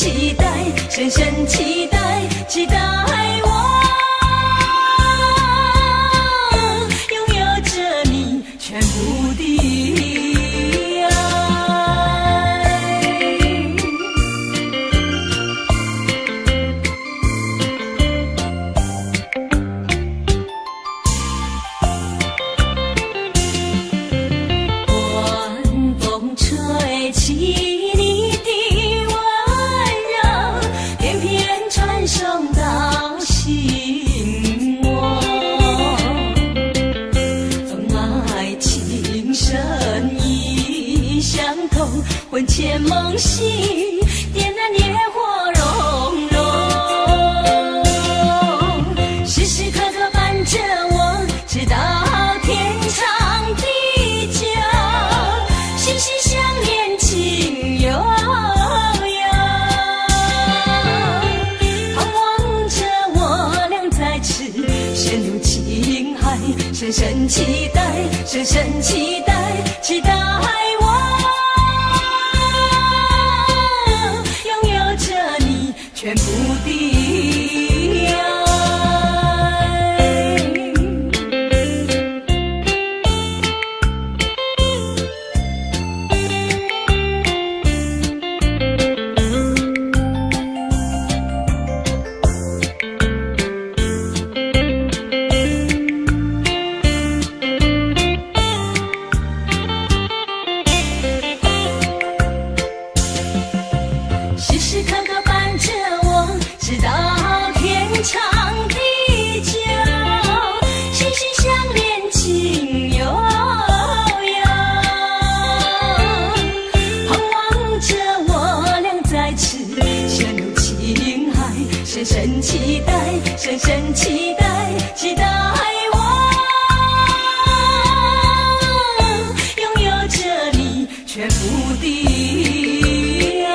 期待，深深期待，期待我拥有着你全部的爱。晚风吹起你的温柔，片片传送到心窝。爱情深意相通，魂牵梦系，点燃烈火融融，时时刻刻伴着我，直到天长地久，心心相连，情悠悠，盼望着我俩再次陷入情海，深深期待，深深期待，期待我拥有着你全部的爱。时时刻刻伴着我，直到天长地久，心心相连，情悠悠，盼望着我俩再次陷入情海，深深期待，深深期待，期待我拥有着你全部的爱。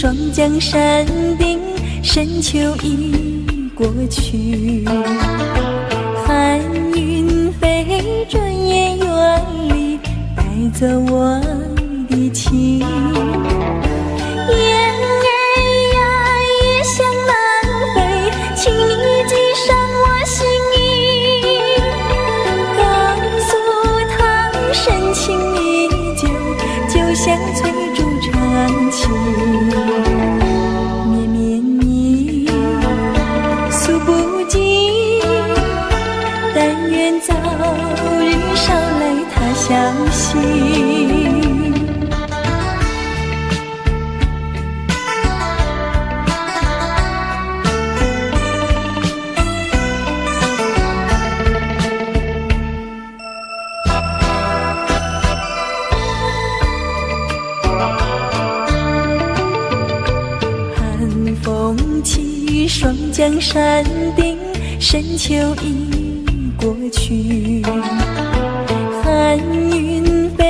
双江山顶，深秋已过去。寒云飞，转眼远离，带走我的情。雁儿呀，也想南飞，请你记上我心意。告诉他，深情依旧，就像翠竹长青。绵绵意，诉不尽，但愿早日捎来他消息。双江山顶，深秋已过去。寒云飞，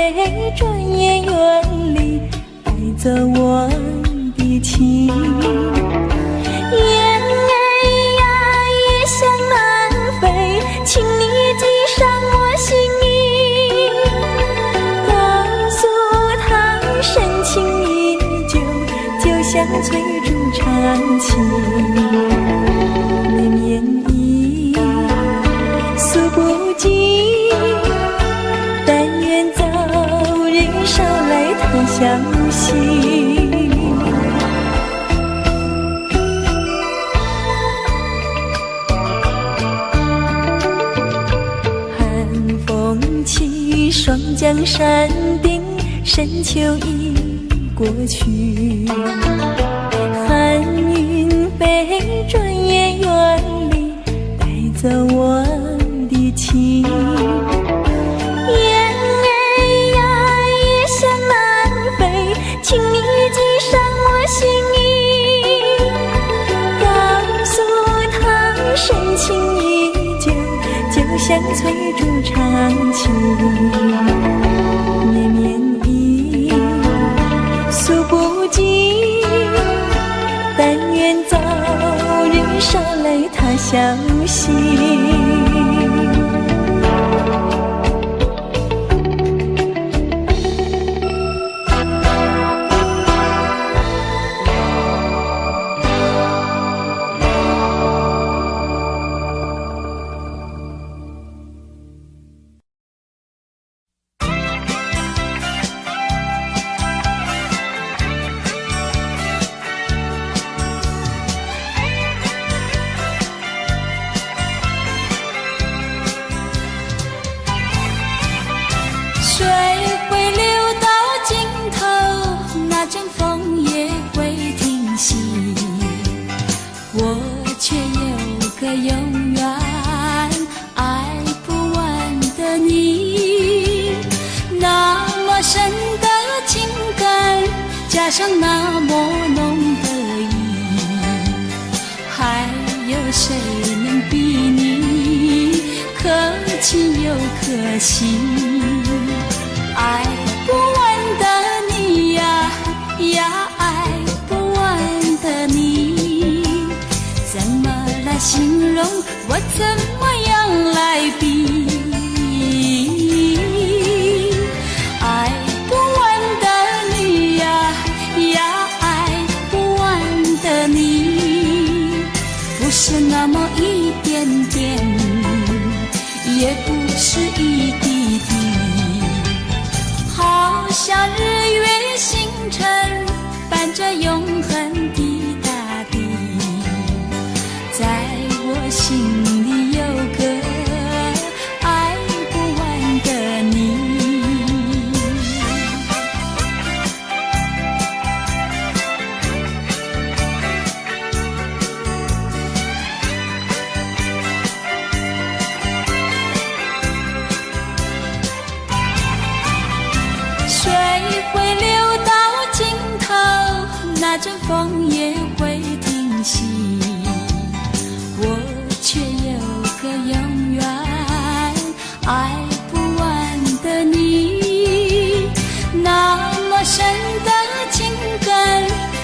转眼远离，带走我的情。雁儿呀，也想南飞，请你记上我心意。告诉他，深情依旧，就像翠竹长青。绵绵意，诉不尽，但愿早日捎来他消息。寒风起，双江山顶，深秋已过去。寒云飞，转眼远离，带走我的情。雁儿呀，也想南飞，请你记上我心意。告诉他，深情依旧，就像翠竹长青。绵绵意，诉不尽，但愿早日捎来他消息。水会流到尽头，那阵风也会停息。我却有个永远爱不完的你，那么深的情感，加上那么浓的意，还有谁能比你可亲又可惜？爱不完的你呀呀，爱不完的你，怎么来形容？我怎么样来比？爱不完的你呀呀，爱不完的你，不是那么一点点，也不是一滴滴。好像日月星辰，伴着永恒的大地，在我心里有个爱不完的你。水会流到尽头，那阵风也会停息。我却有个永远爱不完的你，那么深的情感，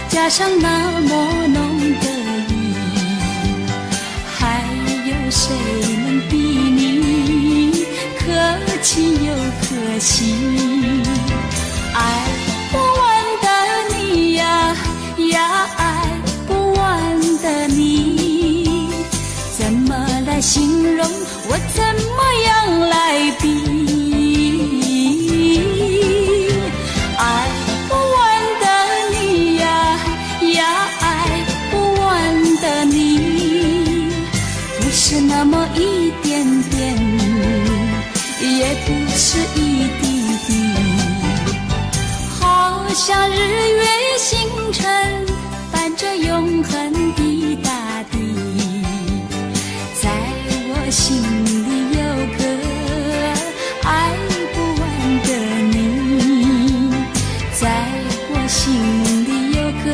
加加上那么浓的意，还有谁能比你可亲又可惜？爱不完的你呀呀，爱不完的你，怎么来形容？我怎么样来比？爱不完的你呀呀，爱不完的你，不是那么一点点，也不是一滴滴，好像日月星辰伴着永恒的大地，在我心里有个爱不完的你，在我心里有个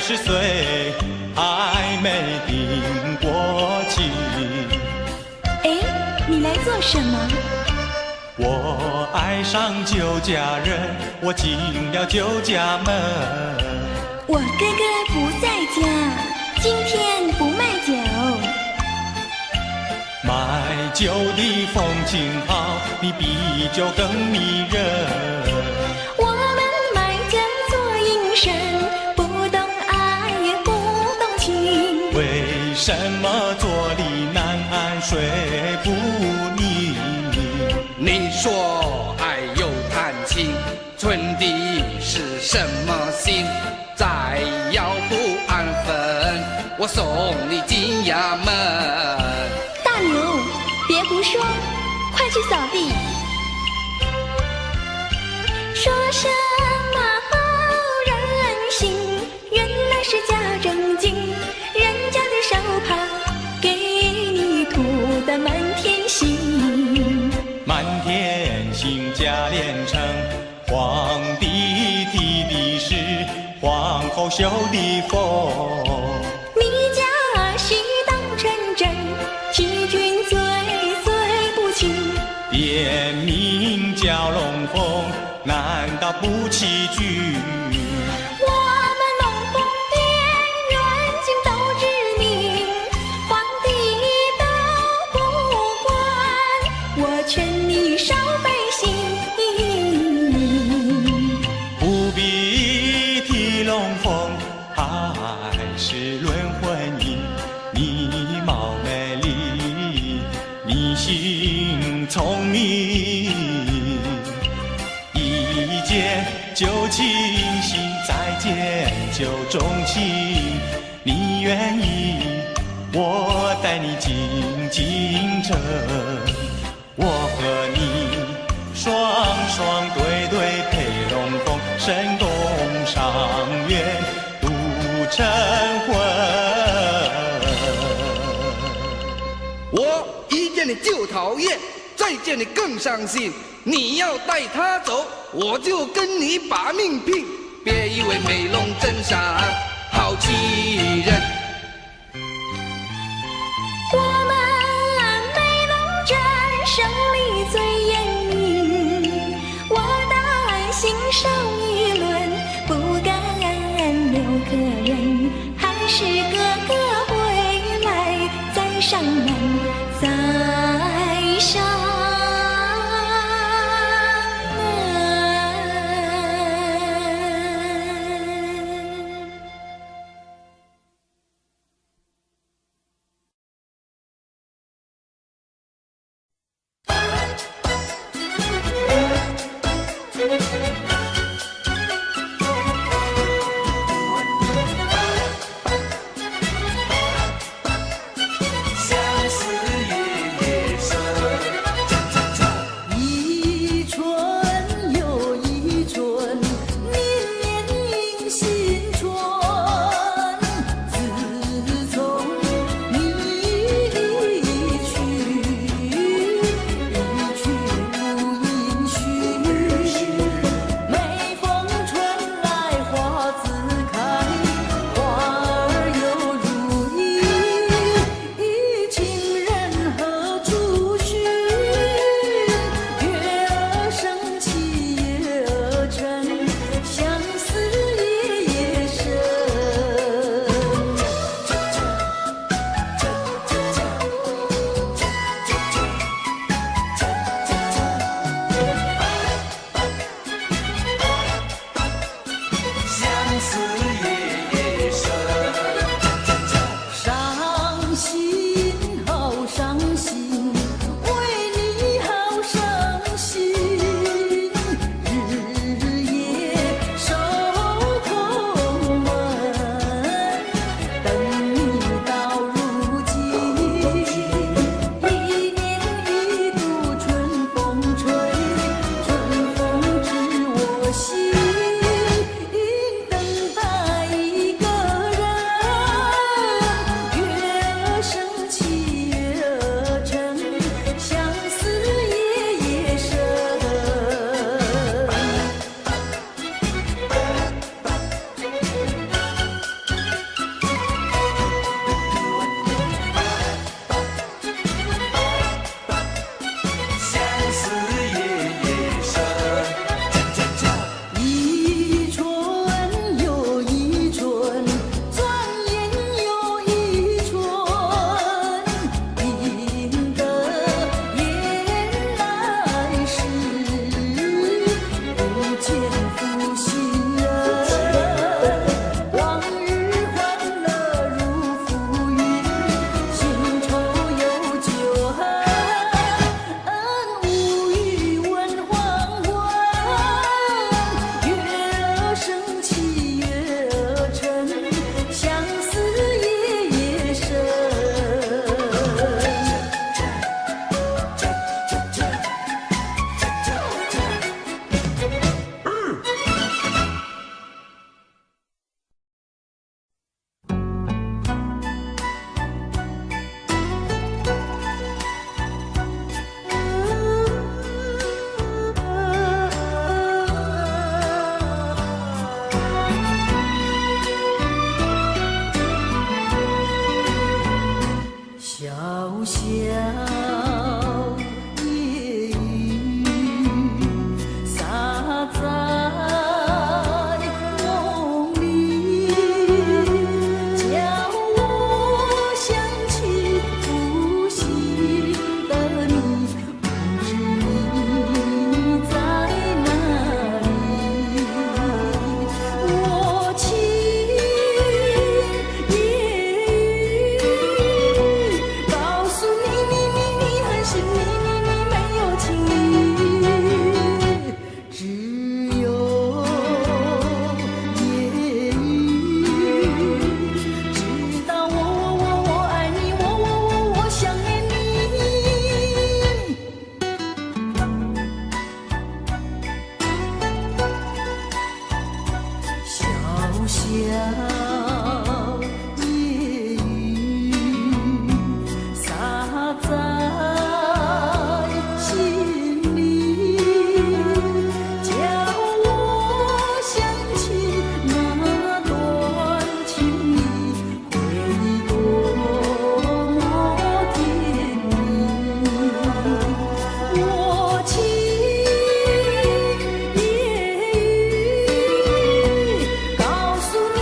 20岁还没定过亲。哎，你来做什么？我爱上酒家人，我进了酒家门。我哥哥不在家，今天不卖酒。卖酒的风景好，你比酒更迷人。我们卖酒做营生，不懂爱也不懂情。为什么坐立难安睡不宁？你说爱又谈情，存的是什么心？再要不安分，我送你进衙门。大牛，别胡说，快去扫地。说什么好人心，原来是假正经。人家的手帕给你涂得满天星，满天星假连成，皇帝提的是皇后绣的凤。你家戏当成真，欺君罪不轻。别名叫龙凤，难道不欺君？我们龙凤殿远近都知名，皇帝都不管，我劝你少费心。不必提龙凤，还是论婚姻。你貌美丽，你心聪明，一见就倾心，再见就钟情。你愿意，我带你进京城，我和你双双对对配龙凤，神宫上苑度晨昏。我一见你就讨厌，再见你更伤心。你要带他走，我就跟你把命拼。别以为美龙真傻，好欺人。我们美龙镇胜利最严明，我担心受议论，不敢留客人，还是哥哥回来再上门，再上夜雨洒在心里，叫我想起那段情谊，回忆多么甜蜜。我情夜雨，告诉你，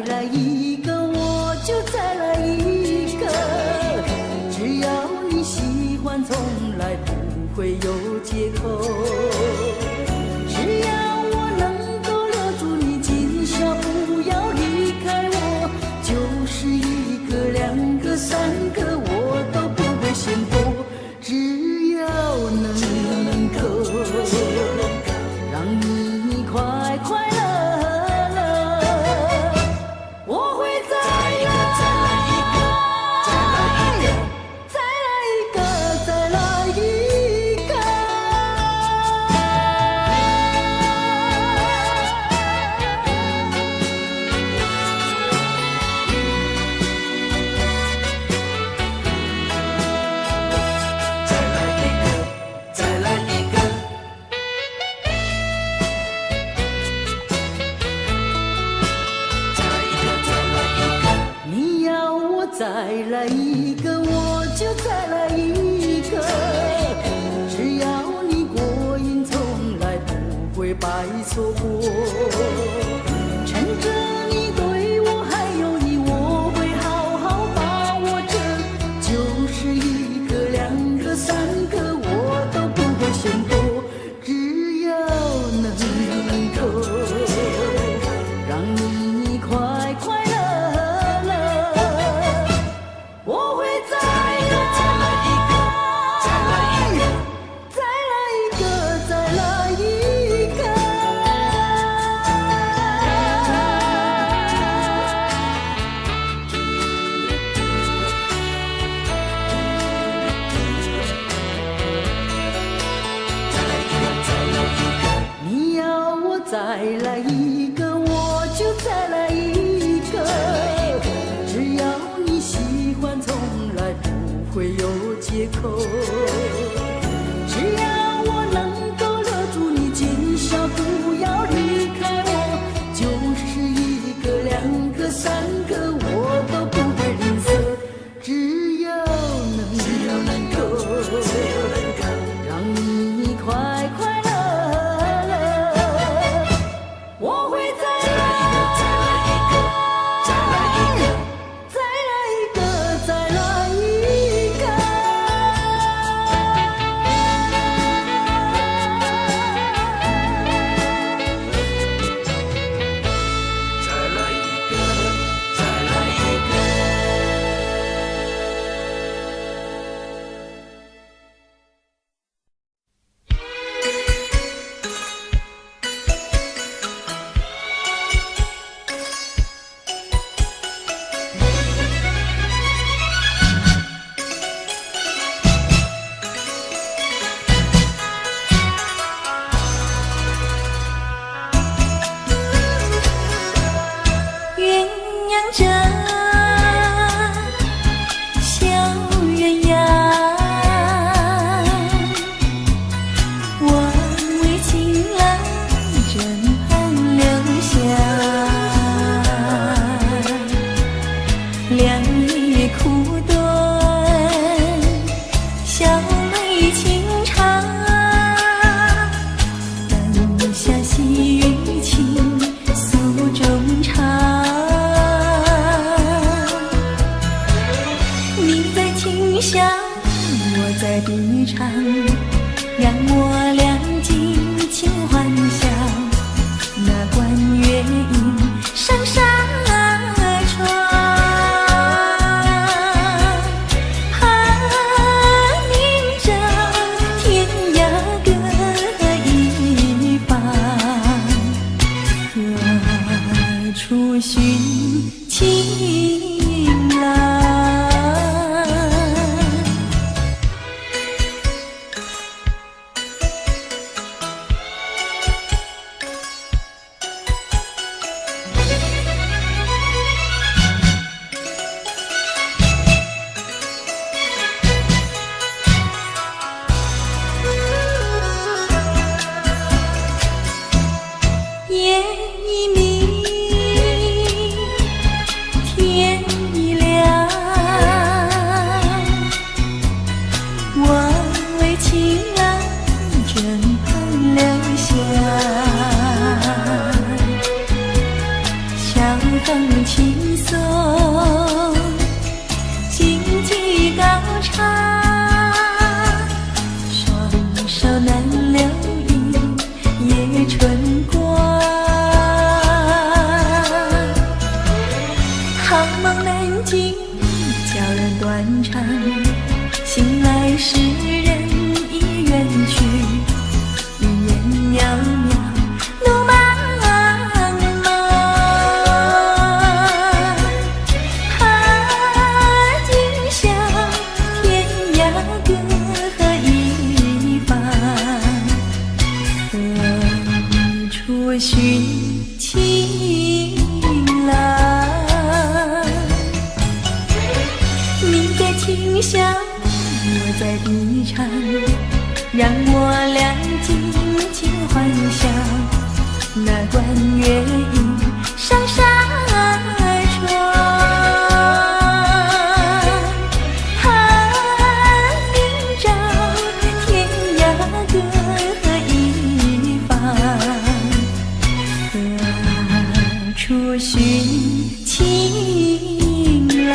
来一个，我就再来一个。只要你喜欢，从来不会有借口。只要我能够留住你，今宵不要离开我，就是一个、两个、三个，我都不会嫌多。只要能够让你快快乐。再来一个，我就再来一个。只要你过瘾，从来不会白错过。趁着你对我还有意，我会好好把握着。就是一个、两个、三个，我都不会嫌多。只要能够让你快快乐。再来一个，我就再来一个。只要你喜欢，从来不会有借口。只要我能够留住你，今宵不要离开我，就是一个、两个、三个，我都不会吝啬。只要能够让你快快乐。我会再来一个，再来一个，再来一个，再来一个，再来一个。再来一个，再来一个。鸳鸯着小鸳鸯，我为情郎枕畔留下，两夜苦短，小泪情长，灯下细雨情诉衷肠。清香，我在碧场，让我俩尽情幻想。那关月影上纱窗，明着天涯各一方，何处寻情郎？夜已明，天已亮，我为情郎枕畔留下，相逢茫难尽，悄然断肠。醒来时人已远去，云烟渺渺，路茫茫。今宵天涯各一方，何处寻情郎？你在琴响，我在低唱，让我俩尽情幻想那段月影上纱窗。明朝天涯各一方，何处寻情郎？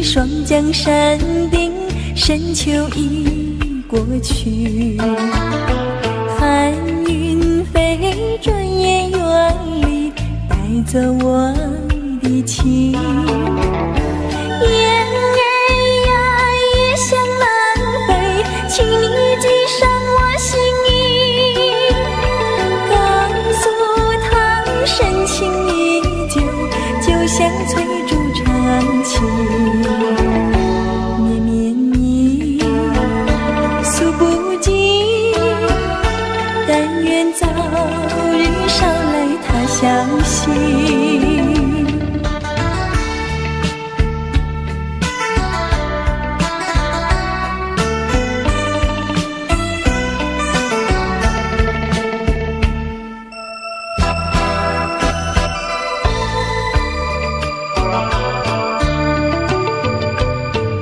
霜降山顶，深秋已过去，寒云飞，转眼远离，带走我的情。雁儿呀，也想南飞，请你记上我心意，告诉他深情依旧，就像翠竹长青。早日捎来他消息，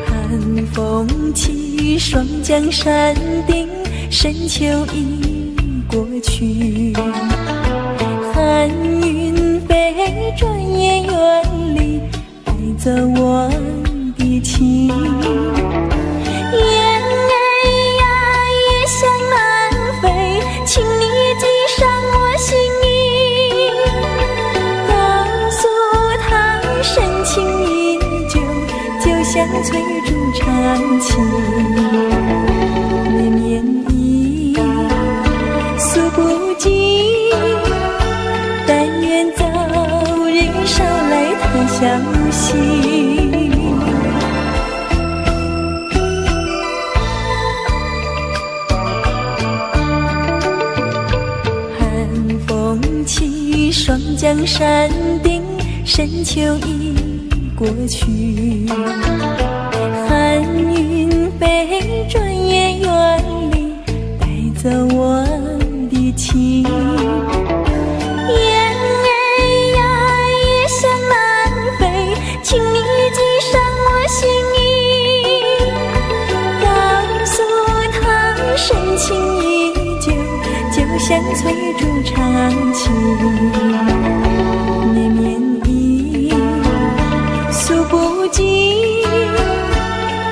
寒风起，霜降山顶，深秋已过去，寒云飞，转眼远离，带走我的情。雁儿呀，也想南飞，请你记上我心意，告诉他深情依旧，就像翠竹长青。绵绵意诉不尽，但愿早日捎来他消息。寒风起，霜降山顶，深秋已过去，寒云飞，转眼远离，带走我的情。雁儿呀，也想南飞，请你记上我心意，告诉他深情依旧，就像翠竹长青。绵绵意诉不尽，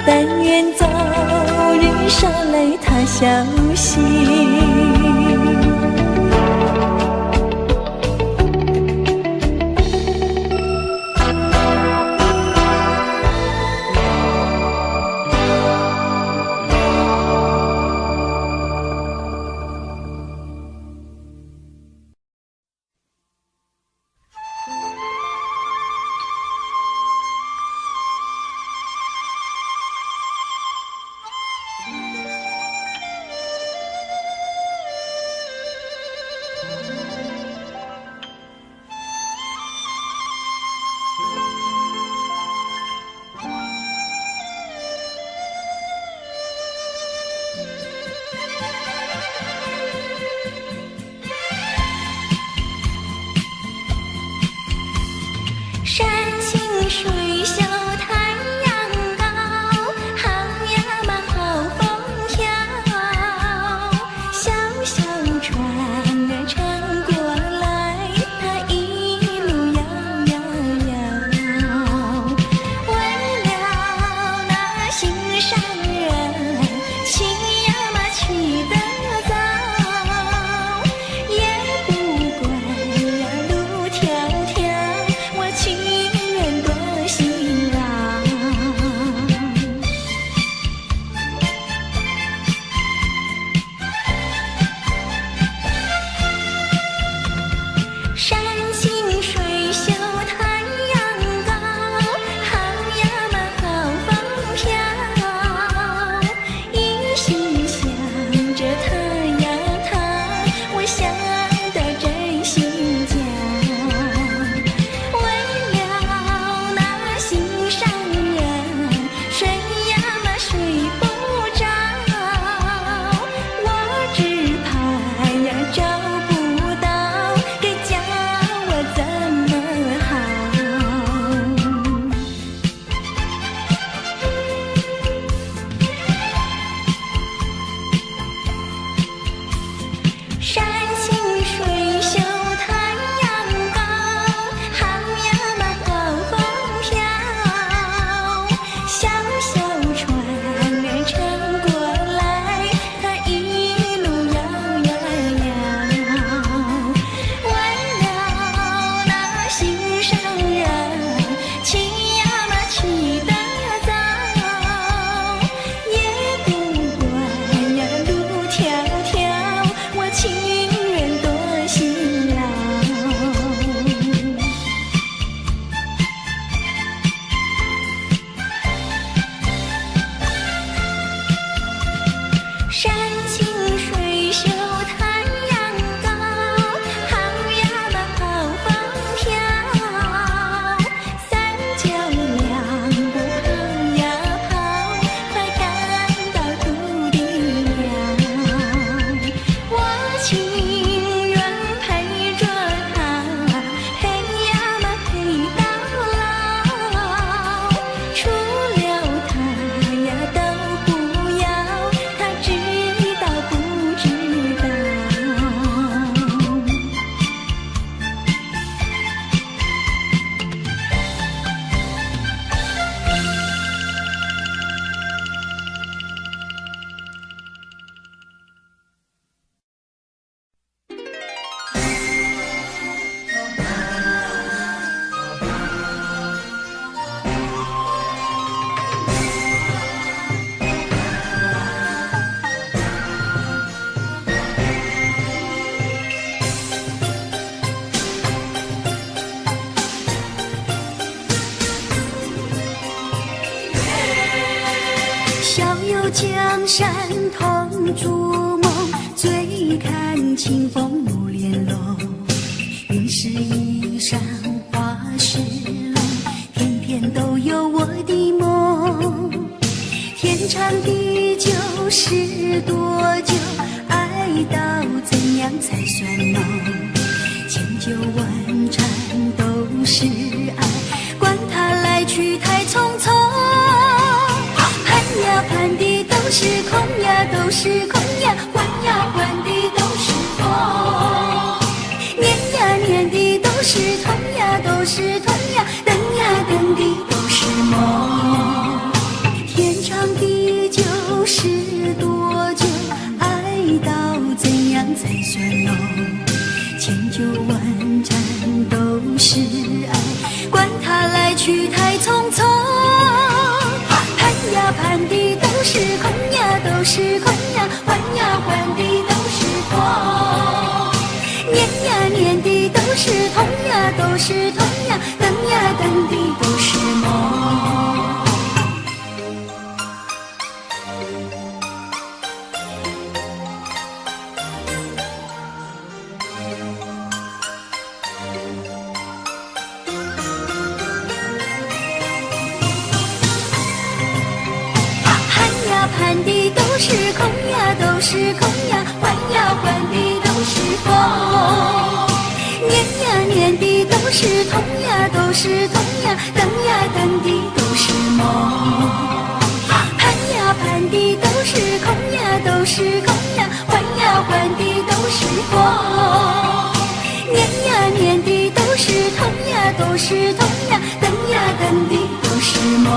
但愿早日捎来他消息。山清水秀太阳高，好呀嘛好风飘，小小船儿撑过来，它一路摇摇摇。为了那心上人，去呀嘛去得早，也不管呀路迢迢，我情愿多辛劳。山清水秀太阳高，好呀嘛好风飘，一心想着他呀他，我想得真心焦。为了那心上人，睡呀嘛睡不着，我只怕呀找不到，该叫我怎么好？山清水秀太阳高，好呀嘛好风飘，小小船儿撑过来，它一路摇摇摇。为了那心上人，去呀嘛去得早，也不管呀路迢迢，我情愿多辛劳。山清水秀太阳高，好呀嘛好风飘，三脚两步跑呀跑，快赶到土地了。我情愿陪着他，陪呀嘛陪到老，除了他呀都不要，他知道不知道？小有江山同筑梦，醉看清风入帘楼。云是衣裳花是梦，天天都有我的梦。天长地久是多久？爱到怎样才算浓？千酒万盏都是爱，管它来去太匆匆。盼呀盼的都是空呀，都是空呀，换呀换的都是风。念呀念的都是痛呀，都是痛呀，等呀等的都是梦。天长地久是多久？爱到怎样才算浓？千酒万盏都是爱，管它来去太匆匆。盼呀盼的都是空呀，都是空呀，换呀换的都是风。念呀念的都是痛呀，都是痛呀，等呀等的都是梦。盼的都是空呀，都是空呀，换呀换的都是风。念呀念的都是痛呀，都是痛呀，等呀等的都是梦。盼呀盼的都是空呀，都是空呀，换呀换的都是风。念呀念的都是痛呀，都是痛呀，等呀等的都是梦。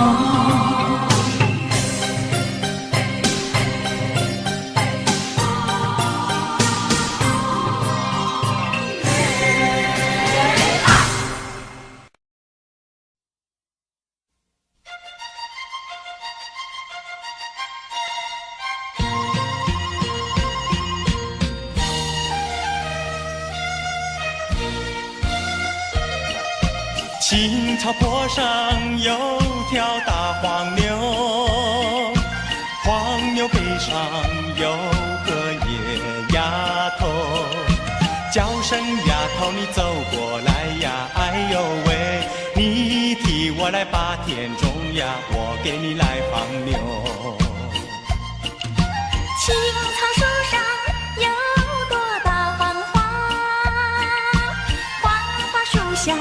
青草坡上有条大黄牛，黄牛背上有个野丫头，叫声丫头你走过来呀，哎呦喂，你替我来把田种呀，我给你来放牛。青草树上有朵大黄花，黄花树下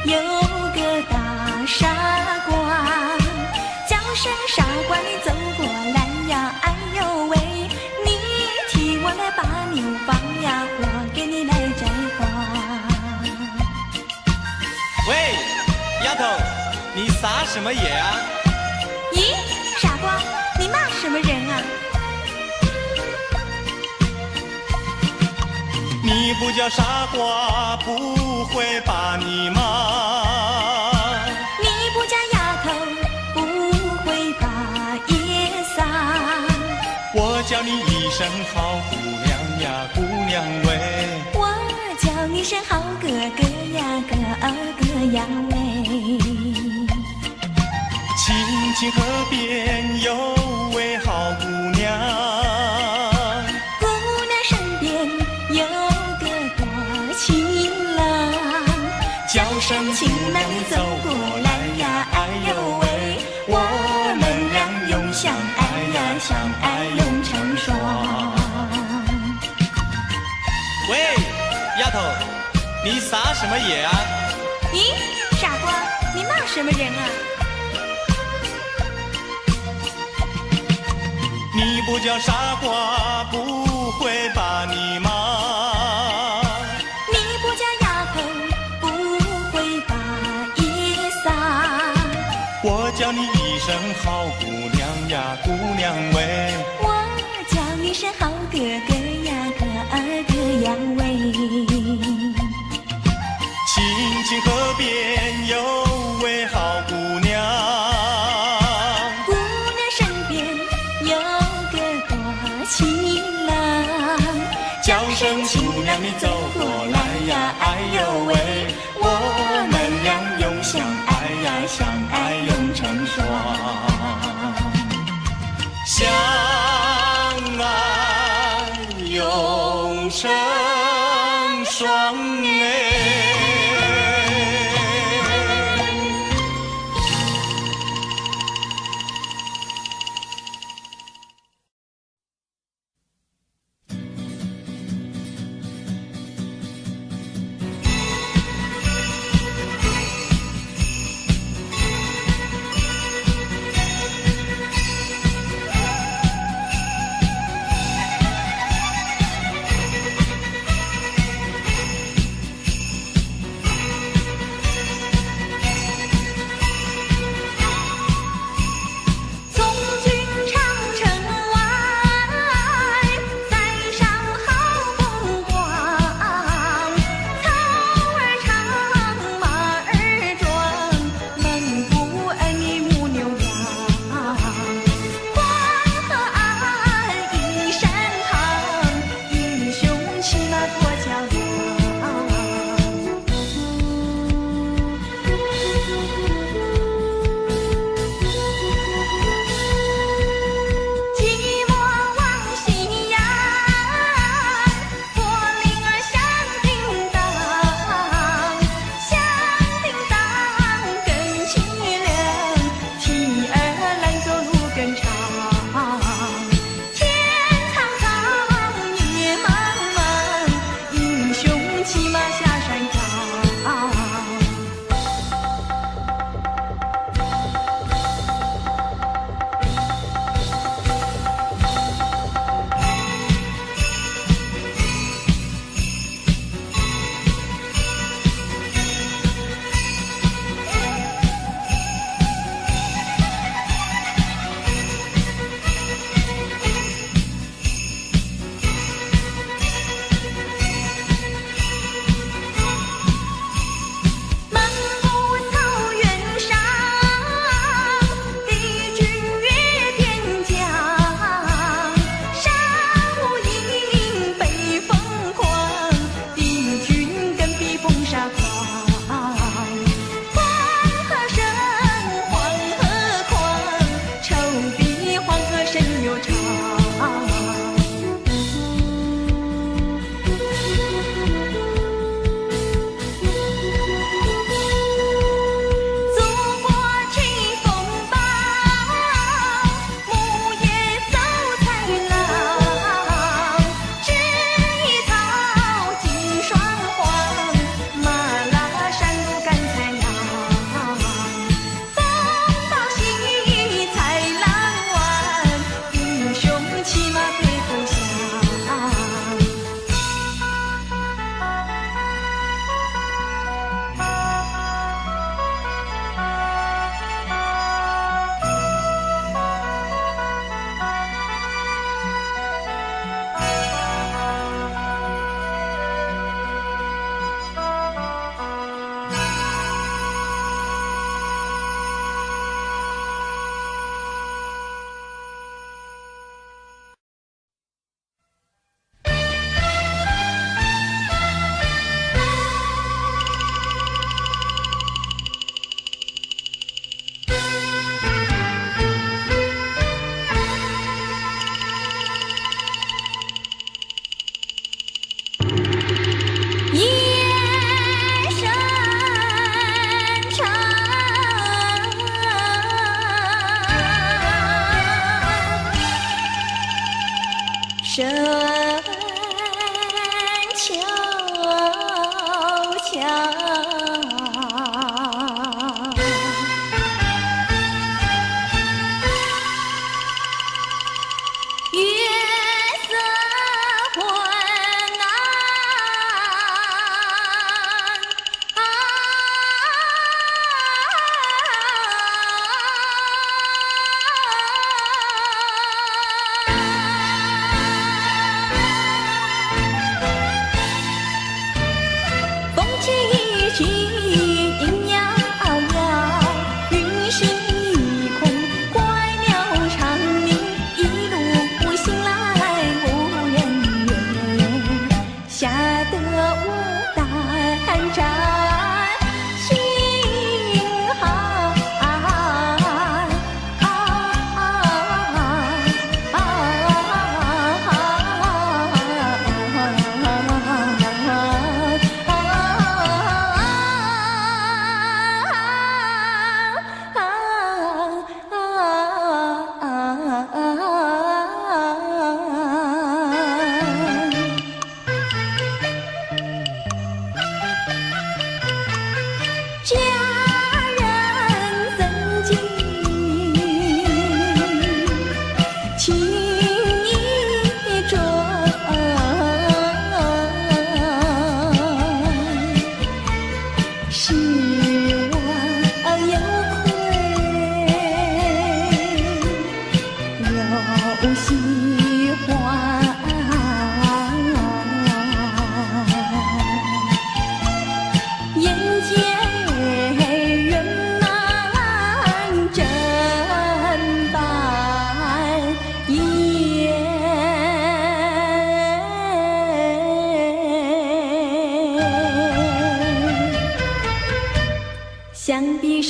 有个大傻瓜，叫声傻瓜你走过来呀，哎呦喂，你替我来把牛放呀，我给你来摘花。喂，丫头，你撒什么野啊？咦，傻瓜，你骂什么人啊？你不叫傻瓜，不会把你骂。你不叫丫头，不会把夜撒。我叫你一声好姑娘呀，姑娘喂。我叫你声好哥哥呀，哥哥呀喂。青青河边有位好姑娘，姑娘身边有个多情郎，叫声情郎你走过来呀，哎呦喂，我们俩永相爱呀，相爱永成双。喂，丫头，你撒什么野啊？咦，傻瓜，你骂什么人啊？你不叫傻瓜，不会把你骂。你不叫丫头，不会把夜撒。我叫你一声好姑娘呀，姑娘喂。我叫你声好哥哥呀，哥哥呀喂。青青河边有位好姑娘，姑娘身边有个多情郎，叫声姑娘你走过来呀，哎呦喂，我们俩永相爱呀，相爱永成双，相爱永成双哎。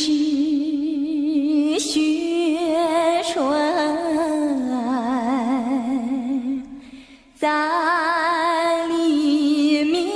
是雪春在里面。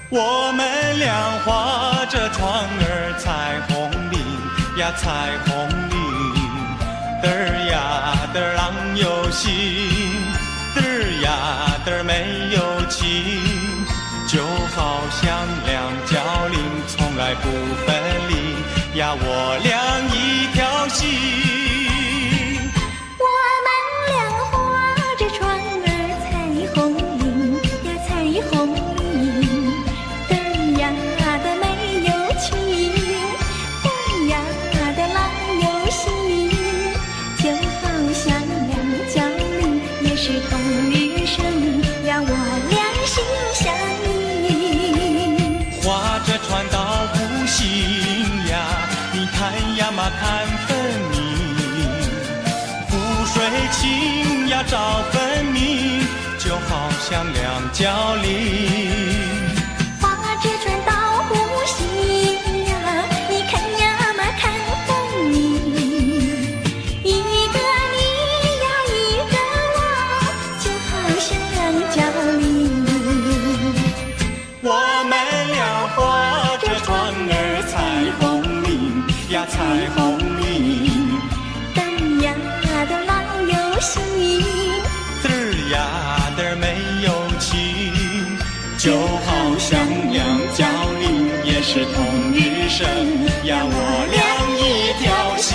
我们俩划着船儿彩虹岭呀彩虹岭，嘚儿呀嘚儿郎有心，嘚儿呀嘚儿没有情，就好像两角岭从来不分离呀，我俩一条心。我们俩划着船儿彩虹岭呀彩虹岭，嘚儿呀的没有情，嘚儿呀的郎有心，就好像两角岭也是同日生呀，我俩心相印。划着船到湖心呀，你看呀嘛看分明，湖水清呀照分明，就好像两角岭。划着船到湖心呀，你看呀嘛看分明，一个你呀一个我，就好像两角岭。我们俩划着船儿彩虹岭呀彩虹岭，嘚儿呀的郎有心，嘚儿呀嘚儿没有情，就好像两角岭也是同日生呀，我俩一条心。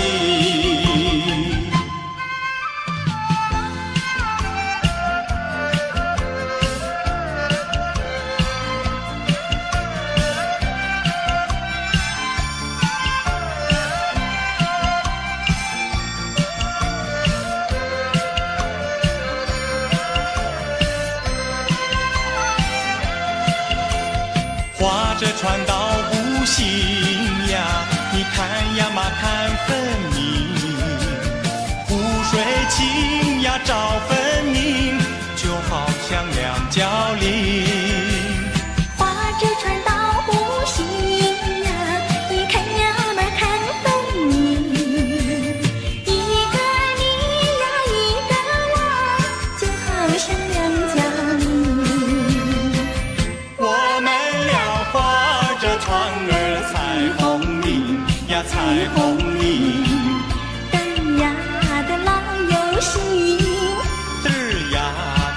划着船到湖心呀，你看呀嘛看分明，湖水清呀照分明，就好像两角岭。划着船到湖心呀，你看呀嘛看分明，一个你呀一个我，就好像两角岭。我们俩划着船儿彩虹岭呀彩虹岭，嘚儿呀的郎有心，嘚儿呀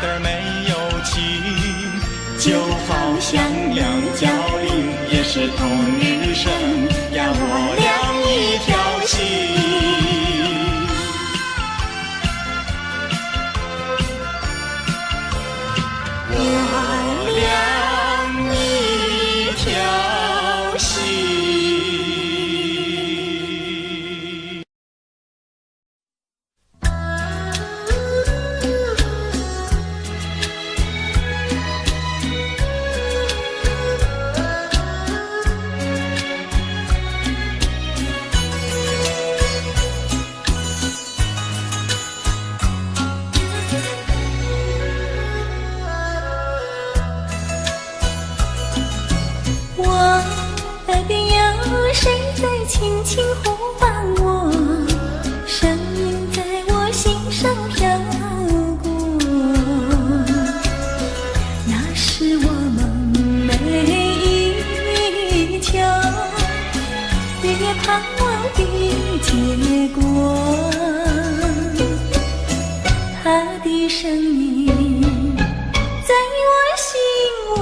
嘚儿没有情，就好像两角岭也是同日生呀，我俩一条心。我俩一条心。我耳边有谁在轻轻呼唤我，声音在我心上飘过，那是我梦寐以求也盼望的结果。他的声音在我心窝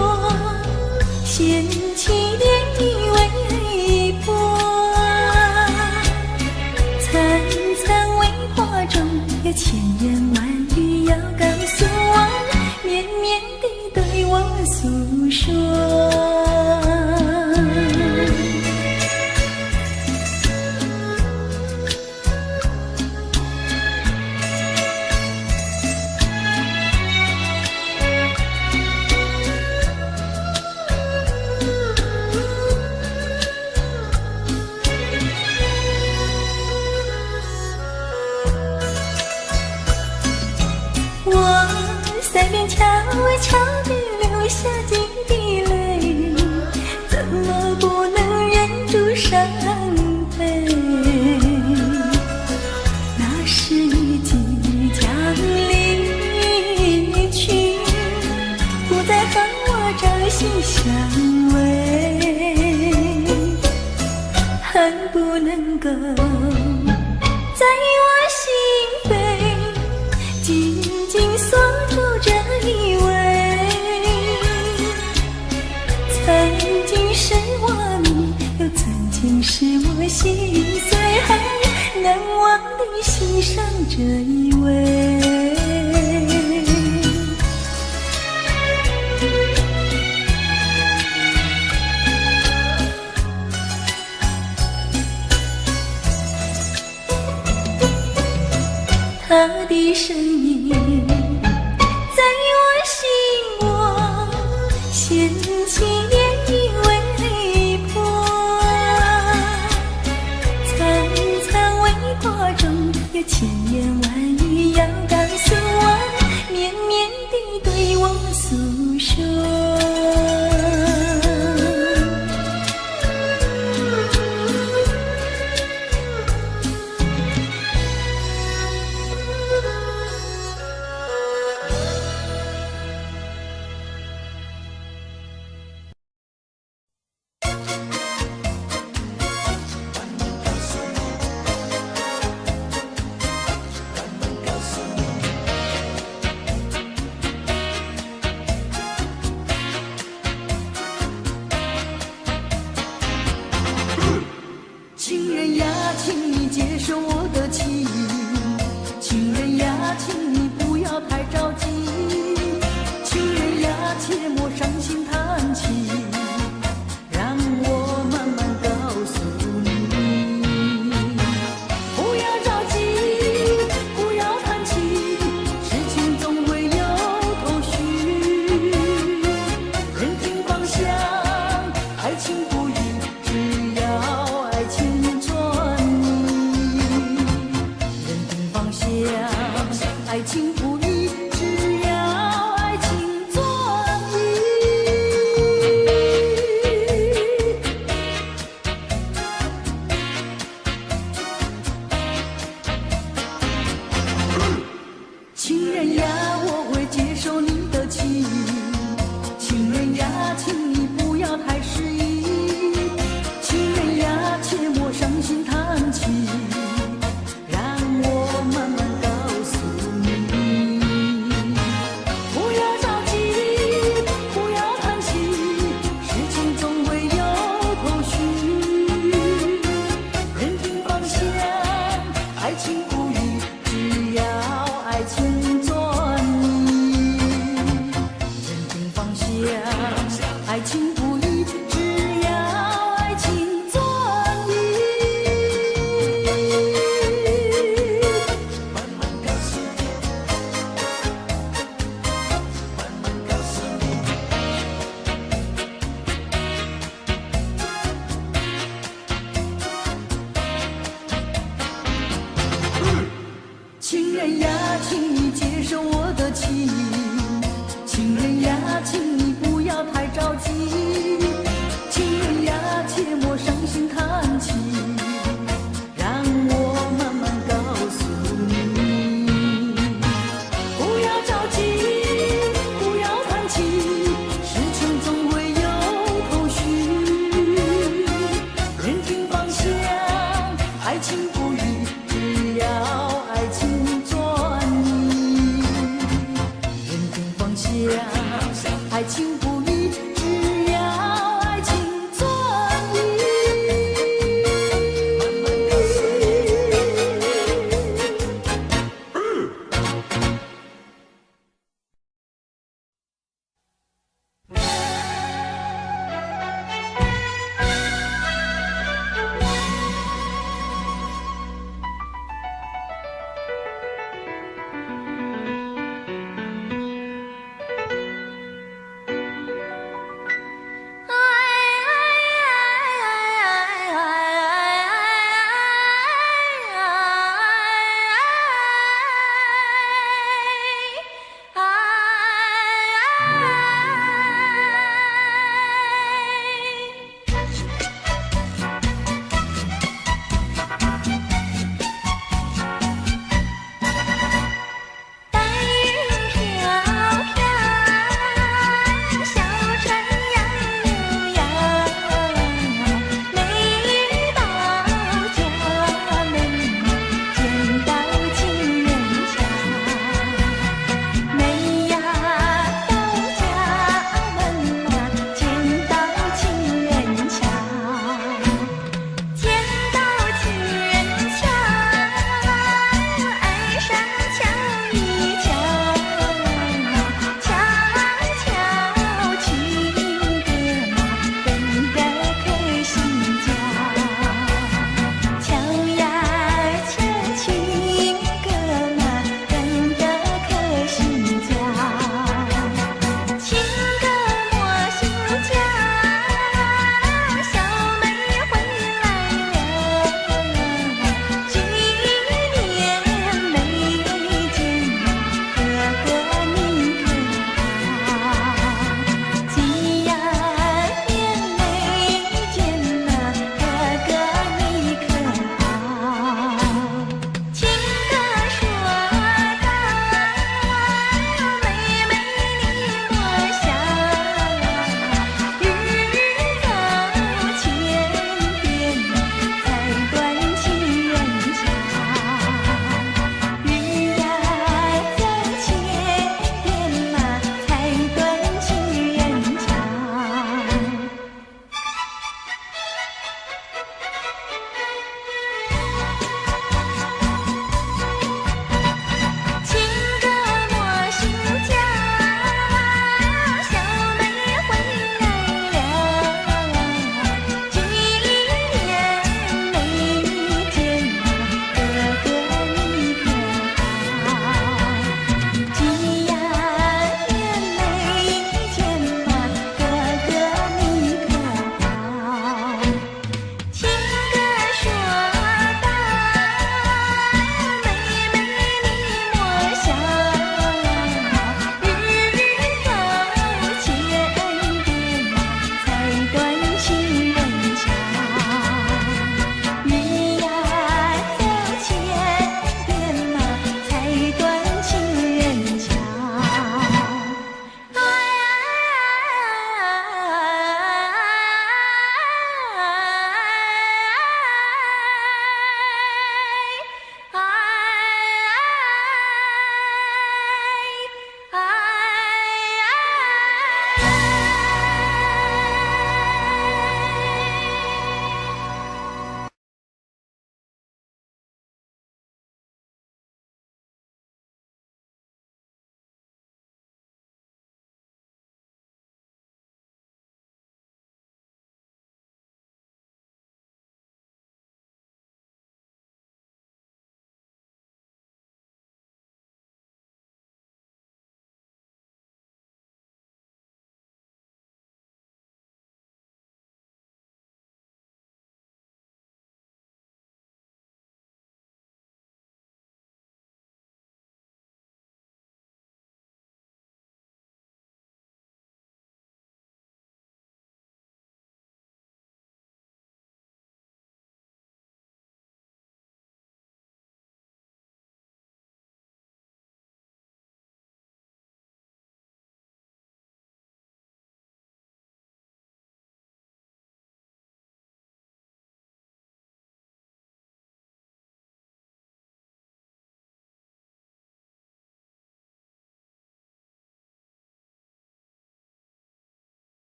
掀起涟漪微波，层层微波中有千言万语要告诉我，绵绵地对我诉说。我腮边悄悄地流下几滴泪，心相偎，恨不能够在我心扉紧紧锁住这一位。曾经是我命，又曾经是我心碎，难忘地欣赏这一位。他的身影在我心窝，掀起涟漪微波，层层微波中有千言万语要告诉我，绵绵地对我诉说。情人呀，请你接受我的情，情人呀，请你不要太着急，情人呀，切莫伤心叹气，让我慢慢告诉你，不要着急，不要叹气，事情总会有头绪，人听方向，爱情不移，只要爱情爱情不移，只要爱情专一。情人呀，我会接受你的情，情人呀，请你不要太失意，情人呀，切莫伤心叹气，让我慢慢爱情不移，只要爱情专一。慢慢告诉你，慢慢告诉你。情人呀，请你接受我的情，情人呀，请你不要太着急，情人呀，切莫伤心叹气，让我慢慢告诉你，不要着急，不要叹气，事情总会有头绪，人听方向，爱情不移，只要爱情专一，人听方向，爱情不移，只要爱情专一。慢慢告诉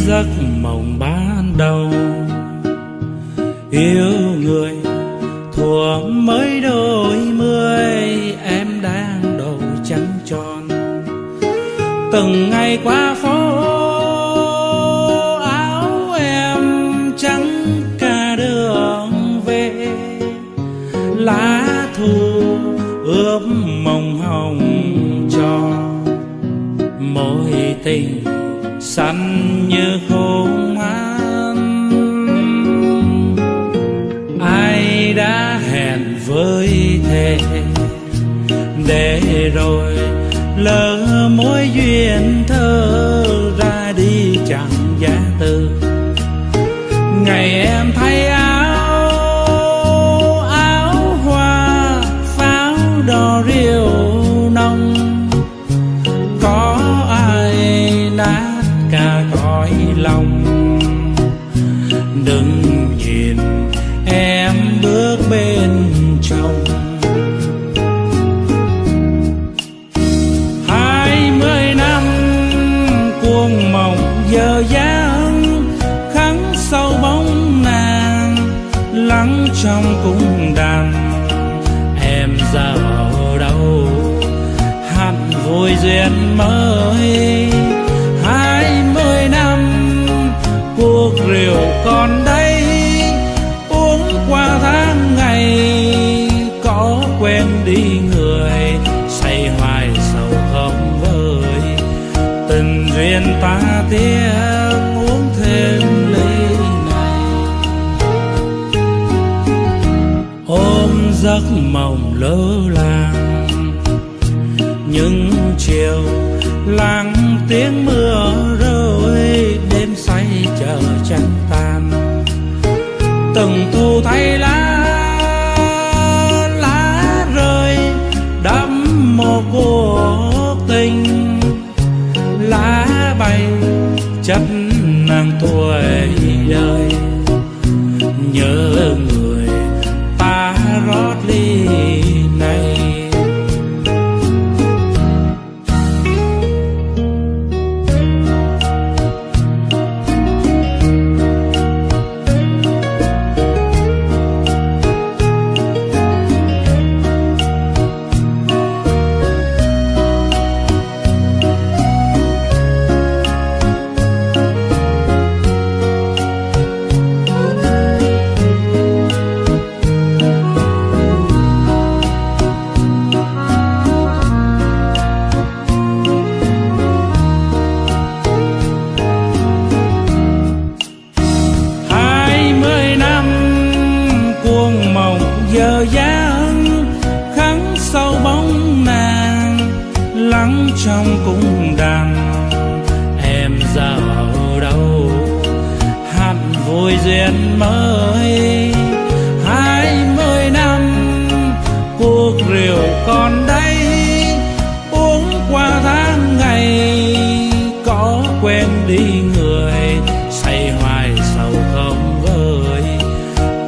giấc mộng ban đầu yêu người thuở mới đôi mươi, em đang đầu trắng tròn. Từng ngày qua phố áo em trắng cả đường về, lá thu ướp mộng hồng cho mối tình xanh như khung an. Ai đã hẹn với thề để rồi lỡ mối duyên thơ ra đi chẳng giá từ. Ngày em thay áo hoa pháo đỏ rượu nồng, có ai nát cả cõi lòng. Đừng nhìn em bước bên chồng. 20 năm cuồng mộng giờ dáng, khắc sâu bóng nàng lắng trong cung đàn. Em giờ ở đâu hẳn vui duyên mới. 20 năm cuộc rượu còn đây, uống qua tháng ngày có quên đi người. Say hoài sầu không vơi, tình duyên ta tiếc uống thêm ly này. Ôm giấc mộng lỡ làng những chiều lắng tiếng mưa rơi, đêm say chờ trăng tan. Từng thu thay lá rơi đẫm mồ cuộc tình. Lá bay chất nàng tuổi đời, nhớ người ta rót ly này. Giờ dáng khắc sâu bóng nàng lắng trong cung đàn. Em giờ ở đâu hẳn vui duyên mới. 20 năm cuộc rượu còn đây, uống qua tháng ngày có quên đi người. Say hoài sầu không vơi,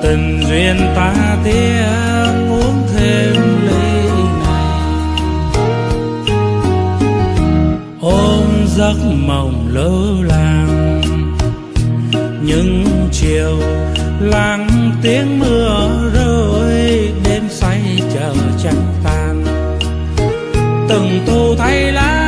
tình duyên ta tiếc uống thêm ly này. Ôm giấc mộng lỡ làng những chiều lắng tiếng mưa rơi, đêm say chờ trăng tan. Từng thu thay lá